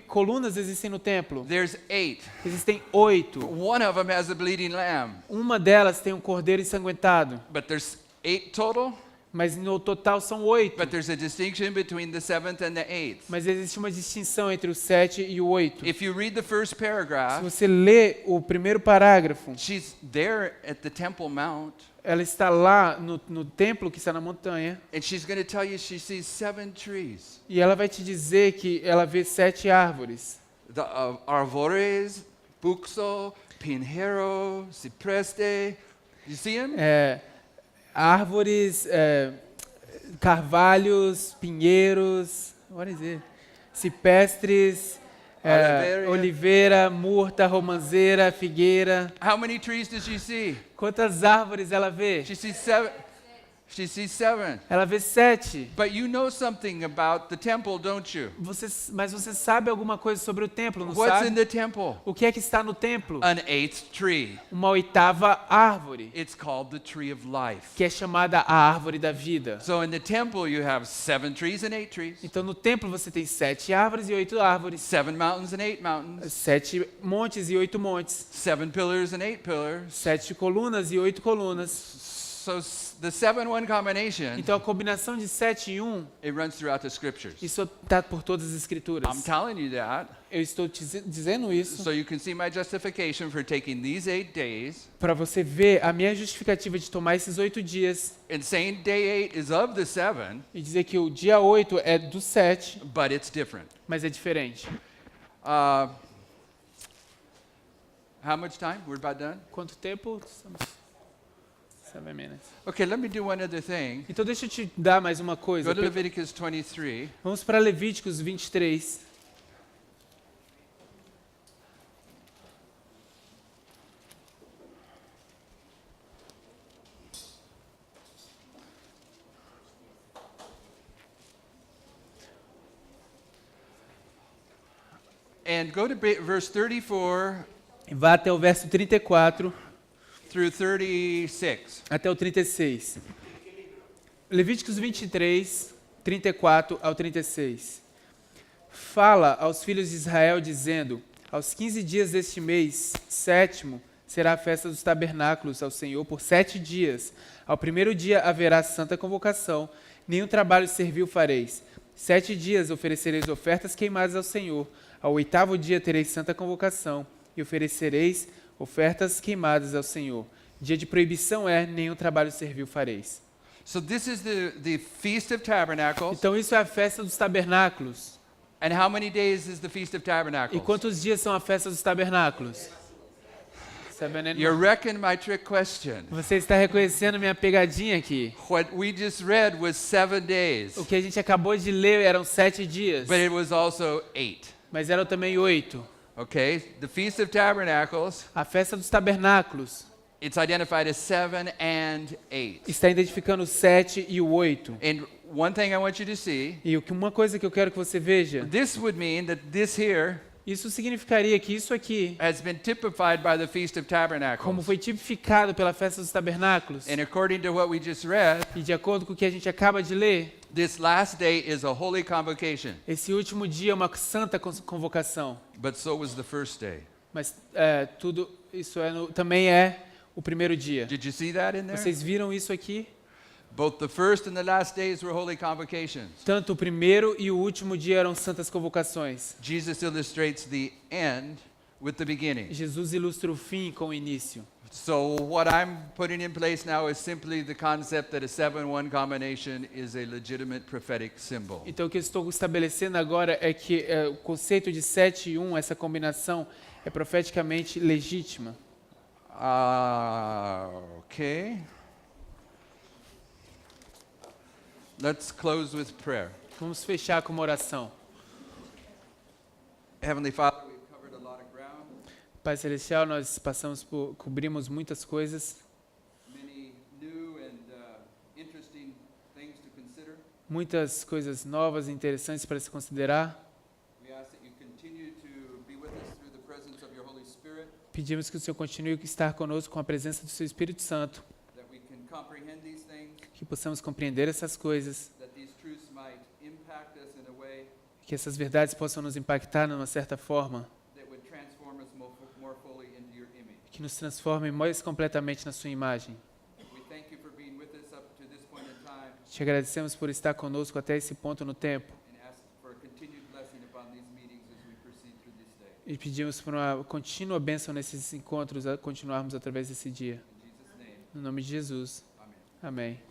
colunas existem no templo? There's 8. Existem 8. One of them has a bleeding lamb. Uma delas tem um cordeiro ensanguentado. But there's 8 total. Mas no total são 8. But there's a distinction between the 7th and the 8th. Mas existe uma distinção entre o 7 e o 8. If you read the first Se paragraph, você lê o primeiro parágrafo, she's there at the Temple Mount, ela está lá no templo que está na montanha, and she's going to tell you she sees 7 trees. e ela vai te dizer que ela vê 7 árvores. The arvores, buxo, pinheiro, cipreste. You see them? Árvores, carvalhos, pinheiros, what is it? Cipestres, oliveira, murta, romanceira, figueira. How many trees does she see? Quantas árvores ela vê? She sees 7. She sees 7. Ela vê 7. But you know something about the temple, don't you? Mas você sabe alguma coisa sobre o templo, não What's in sabe? the temple? O que é que está no templo? An 8th tree. Uma 8ª árvore, It's called the tree of life. que é chamada a árvore da vida. So in the temple you have 7 trees and 8 trees. Então no templo você tem 7 árvores e 8 árvores. 7 mountains and 8 mountains. 7 montes e 8 montes. 7 pillars and 8 pillars. 7 colunas e 8 colunas. So the 7-1 combination, Então a combinação de 7 e 1, it runs throughout the scriptures. isso está por todas as escrituras. I'm telling you that Eu estou te dizendo isso so you can see my justification for taking these 8 days para você ver a minha justificativa de tomar esses 8 dias and saying day 8 is of the 7, e dizer que o dia 8 é do 7, but it's different. mas é diferente. How much time? We're about done? Quanto tempo? 7 minutes. Okay, let me do one other thing. Então deixa eu te dar mais uma coisa. Go to Leviticus 23. Vamos para Levíticos 23. And go to verse 34 Vá até o verso 34 through 36. até o 36. Levíticos 23, 34 ao 36. Fala aos filhos de Israel, dizendo: aos 15 dias deste mês, 7º, será a festa dos tabernáculos ao Senhor por 7 dias. Ao primeiro dia haverá santa convocação, nenhum trabalho servil fareis. 7 dias oferecereis ofertas queimadas ao Senhor. Ao 8º dia tereis santa convocação, e oferecereis ofertas queimadas ao Senhor. Dia de proibição é, nenhum trabalho servil fareis. So this is the Feast of Tabernacles. Então isso é a festa dos tabernáculos. And how many days is the Feast of E Tabernacles? quantos dias são a festa dos tabernáculos? You're wrecking my trick question. Você está reconhecendo minha pegadinha aqui. What we just read was 7 days, O que a gente acabou de ler eram 7 dias, but it was also 8. mas eram também 8. Okay? The Feast of Tabernacles, A festa dos tabernáculos it's identified as 7 and 8. está identificando o 7 e o 8. And one thing I want you to see, E uma coisa que eu quero que você veja, this would mean that this here isso significaria que isso aqui, has been typified by the Feast of como Tabernacles. foi tipificado pela festa dos tabernáculos, And according to what we just read, e de acordo com o que a gente acaba de ler, this last day is a holy convocation, esse último dia é uma santa convocação. but so was the first day. Mas tudo isso também é o primeiro dia. Did you see that in there? Vocês viram isso aqui? Both the first and the last days were holy convocations. Tanto o primeiro e o último dia eram santas convocações. Jesus illustrates the end with the beginning. Jesus ilustra o fim com o início. So what I'm putting in place now is simply the concept that a 7-1 combination is a legitimate prophetic symbol. Então o que eu estou estabelecendo agora é que o conceito de 7 e 1, essa combinação, é profeticamente legítima. Okay. Let's close with prayer. Vamos fechar com uma oração. Heavenly Father, we've covered a lot of ground, Pai Celestial, nós cobrimos muitas coisas, many new and interesting things to consider. muitas coisas novas e interessantes para se considerar. We ask that you continue to be with us through the presence of your Holy Spirit, Pedimos que o Senhor continue a estar conosco com a presença do Seu Espírito Santo, that we can comprehend these things, que possamos compreender essas coisas, that these truths might impact us in a way que essas verdades possam nos impactar de uma certa forma, that would transform us more fully into your image. que nos transformem mais completamente na Sua imagem. We thank you for being with us up to this point in time Te agradecemos por estar conosco até esse ponto no tempo and ask for a continued blessing upon these meetings as we proceed through this day. e pedimos por uma contínua bênção nesses encontros, a continuarmos através desse dia. In Jesus' name, No nome de Jesus. amen. Amém.